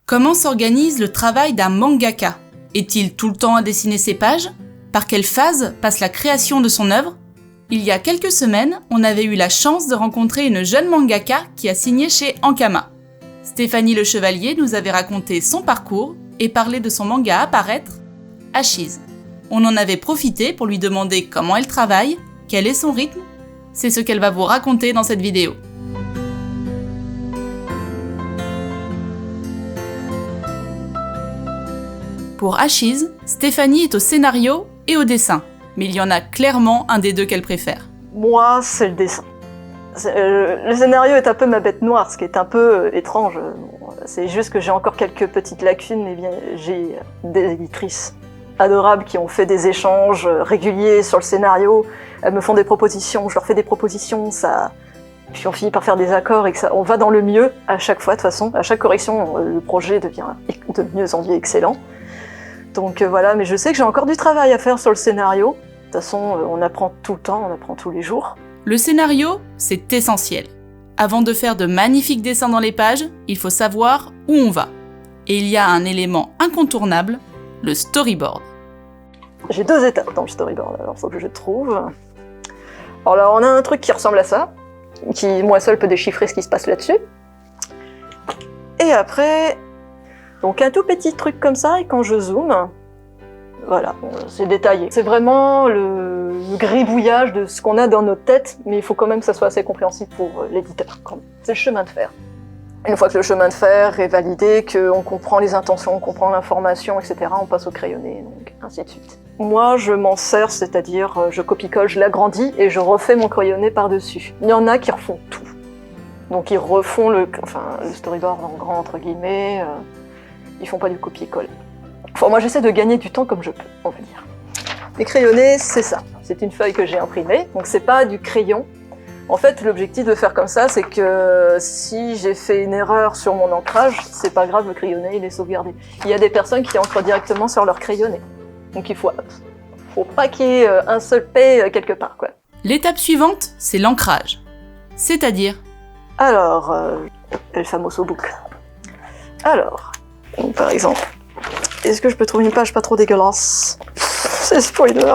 Comment s'organise le travail d'un mangaka ? Est-il tout le temps à dessiner ses pages ? Par quelle phase passe la création de son œuvre ? Il y a quelques semaines, on avait eu la chance de rencontrer une jeune mangaka qui a signé chez Ankama. Stéphanie Le Chevalier nous avait raconté son parcours et parlé de son manga à paraître, Ashes. On en avait profité pour lui demander comment elle travaille, quel est son rythme. C'est ce qu'elle va vous raconter dans cette vidéo. Pour Ashes, Stéphanie est au scénario et au dessin, mais il y en a clairement un des deux qu'elle préfère. Moi, c'est le dessin. Le scénario est un peu ma bête noire, ce qui est un peu étrange. C'est juste que j'ai encore quelques petites lacunes, mais bien, j'ai des éditrices adorables qui ont fait des échanges réguliers sur le scénario. Elles me font des propositions, je leur fais des propositions, puis on finit par faire des accords et on va dans le mieux à chaque fois, de toute façon. À chaque correction, le projet devient de mieux en mieux excellent. Donc voilà, mais je sais que j'ai encore du travail à faire sur le scénario. De toute façon, on apprend tout le temps, on apprend tous les jours. Le scénario, c'est essentiel. Avant de faire de magnifiques dessins dans les pages, il faut savoir où on va. Et il y a un élément incontournable, le storyboard. J'ai 2 étapes dans le storyboard, alors il faut que je trouve. Alors là, on a un truc qui ressemble à ça, qui moi seul peut déchiffrer ce qui se passe là-dessus. Et après, donc un tout petit truc comme ça, et quand je zoome, voilà, c'est détaillé. C'est vraiment le gribouillage de ce qu'on a dans notre tête, mais il faut quand même que ça soit assez compréhensible pour l'éditeur. C'est le chemin de fer. Une fois que le chemin de fer est validé, qu'on comprend les intentions, on comprend l'information, etc., on passe au crayonné, donc ainsi de suite. Moi, je m'en sers, c'est-à-dire je copie-colle, je l'agrandis et je refais mon crayonné par-dessus. Il y en a qui refont tout. Donc ils refont le storyboard en grand, entre guillemets, ils font pas du copier-coller. Enfin, moi, j'essaie de gagner du temps comme je peux, on va dire. Les crayonnés, c'est ça. C'est une feuille que j'ai imprimée, donc c'est pas du crayon. En fait, l'objectif de faire comme ça, c'est que si j'ai fait une erreur sur mon ancrage, c'est pas grave, le crayonné, il est sauvegardé. Il y a des personnes qui encrent directement sur leur crayonné. Donc il faut pas qu'il y ait un seul P quelque part, quoi. L'étape suivante, c'est l'ancrage. C'est-à-dire... Alors, el famoso book. Alors, donc, par exemple, est-ce que je peux trouver une page pas trop dégueulasse ? C'est spoiler.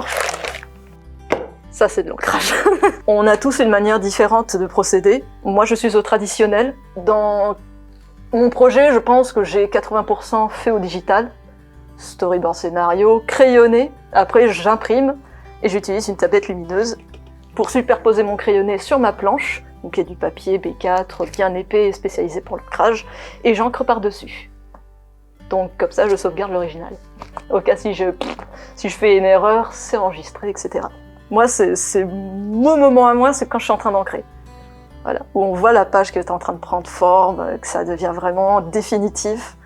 Ça, c'est de l'ancrage. On a tous une manière différente de procéder. Moi, je suis au traditionnel. Dans mon projet, je pense que j'ai 80% fait au digital. Storyboard scénario, crayonné. Après, j'imprime et j'utilise une tablette lumineuse pour superposer mon crayonné sur ma planche. Donc, il y a du papier B4 bien épais et spécialisé pour l'ancrage. Et j'encre par-dessus. Donc, comme ça, je sauvegarde l'original. Au cas si je fais une erreur, c'est enregistré, etc. Moi, c'est mon moment à moi, c'est quand je suis en train d'ancrer. Voilà, où on voit la page qui est en train de prendre forme, que ça devient vraiment définitif.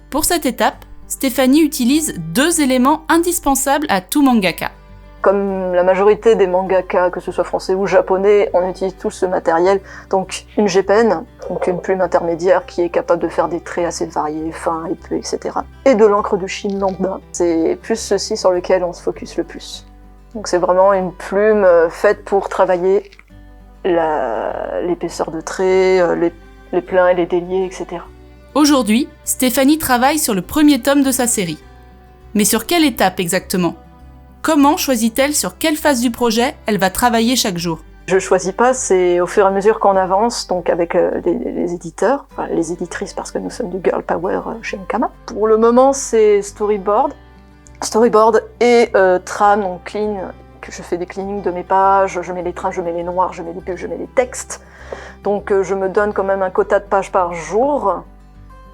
Pour cette étape, Stéphanie utilise 2 éléments indispensables à tout mangaka. Comme la majorité des mangaka, que ce soit français ou japonais, on utilise tous ce matériel. Donc une G-Pen, donc une plume intermédiaire qui est capable de faire des traits assez variés, fins, épais, etc. Et de l'encre de Chine lambda. C'est plus ceci sur lequel on se focus le plus. Donc c'est vraiment une plume faite pour travailler l'épaisseur de traits, les pleins et les déliés, etc. Aujourd'hui, Stéphanie travaille sur le premier tome de sa série. Mais sur quelle étape exactement ? Comment choisit-elle sur quelle phase du projet elle va travailler chaque jour ? Je choisis pas, c'est au fur et à mesure qu'on avance, donc avec les éditeurs, enfin les éditrices parce que nous sommes du Girl Power chez Ankama. Pour le moment, c'est storyboard et trame, donc clean, que je fais des cleanings de mes pages, je mets les trames, je mets les noirs, je mets les bulles, je mets les textes. Donc je me donne quand même un quota de pages par jour.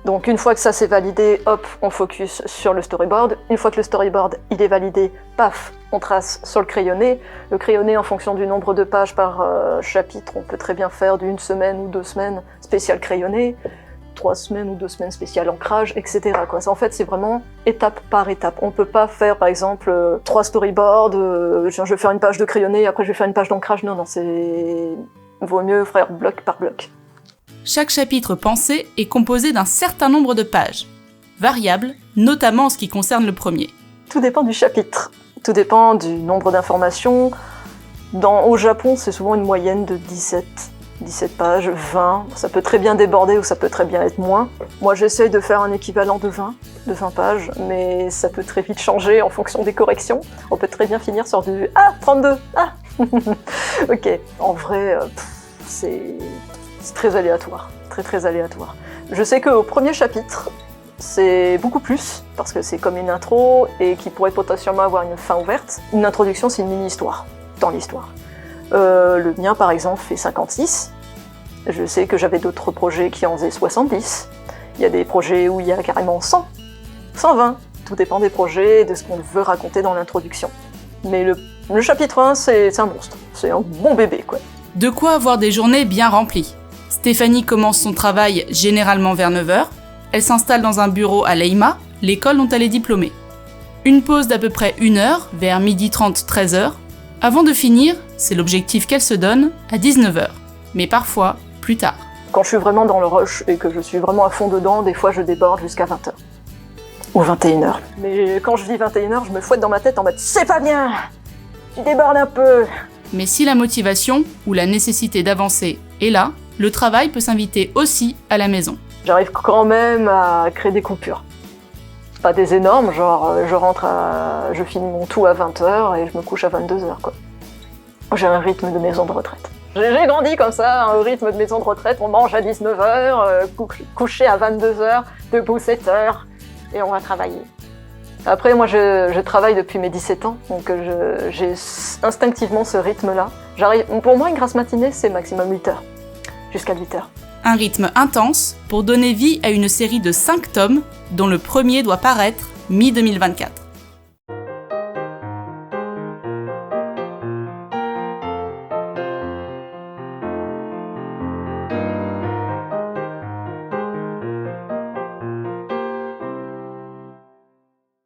Donc une fois que ça c'est validé, hop, on focus sur le storyboard. Une fois que le storyboard il est validé, paf, on trace sur le crayonné. Le crayonné, en fonction du nombre de pages par chapitre, on peut très bien faire d'1 semaine ou 2 semaines spécial crayonné, 3 semaines ou 2 semaines spécial ancrage, etc. En fait, c'est vraiment étape par étape. On peut pas faire, par exemple, 3 storyboards, je vais faire une page de crayonné, après je vais faire une page d'ancrage. Non, vaut mieux faire bloc par bloc. Chaque chapitre pensé est composé d'un certain nombre de pages, variables, notamment en ce qui concerne le premier. Tout dépend du chapitre, tout dépend du nombre d'informations. Au Japon, c'est souvent une moyenne de 17 17 pages, 20, ça peut très bien déborder ou ça peut très bien être moins. Moi j'essaye de faire un équivalent de 20 pages, mais ça peut très vite changer en fonction des corrections. On peut très bien finir sur du « Ah, 32 Ah !» Ok, en vrai, c'est très aléatoire, très aléatoire. Je sais qu'au premier chapitre, c'est beaucoup plus, parce que c'est comme une intro et qui pourrait potentiellement avoir une fin ouverte. Une introduction, c'est une mini-histoire dans l'histoire. Le mien, par exemple, fait 56. Je sais que j'avais d'autres projets qui en faisaient 70. Il y a des projets où il y a carrément 100, 120. Tout dépend des projets et de ce qu'on veut raconter dans l'introduction. Mais le chapitre 1, c'est un monstre. C'est un bon bébé, quoi. De quoi avoir des journées bien remplies. Stéphanie commence son travail généralement vers 9h. Elle s'installe dans un bureau à l'EIMA, l'école dont elle est diplômée. Une pause d'à peu près 1 heure, vers 12h30, 13h. Avant de finir, c'est l'objectif qu'elle se donne, à 19h. Mais parfois, plus tard. Quand je suis vraiment dans le rush et que je suis vraiment à fond dedans, des fois je déborde jusqu'à 20h. Ou 21h. Mais quand je dis 21h, je me fouette dans ma tête en mode « C'est pas bien ! Tu débordes un peu !» Mais si la motivation ou la nécessité d'avancer est là, le travail peut s'inviter aussi à la maison. J'arrive quand même à créer des coupures. Pas des énormes, genre je finis mon tout à 20h et je me couche à 22h, quoi. J'ai un rythme de maison de retraite. J'ai grandi comme ça, un rythme de maison de retraite, on mange à 19h, couché à 22h, debout 7h, et on va travailler. Après, moi, je travaille depuis mes 17 ans, donc j'ai instinctivement ce rythme-là. Pour moi, une grasse matinée, c'est maximum 8h, jusqu'à 8h. Un rythme intense pour donner vie à une série de 5 tomes, dont le premier doit paraître mi-2024.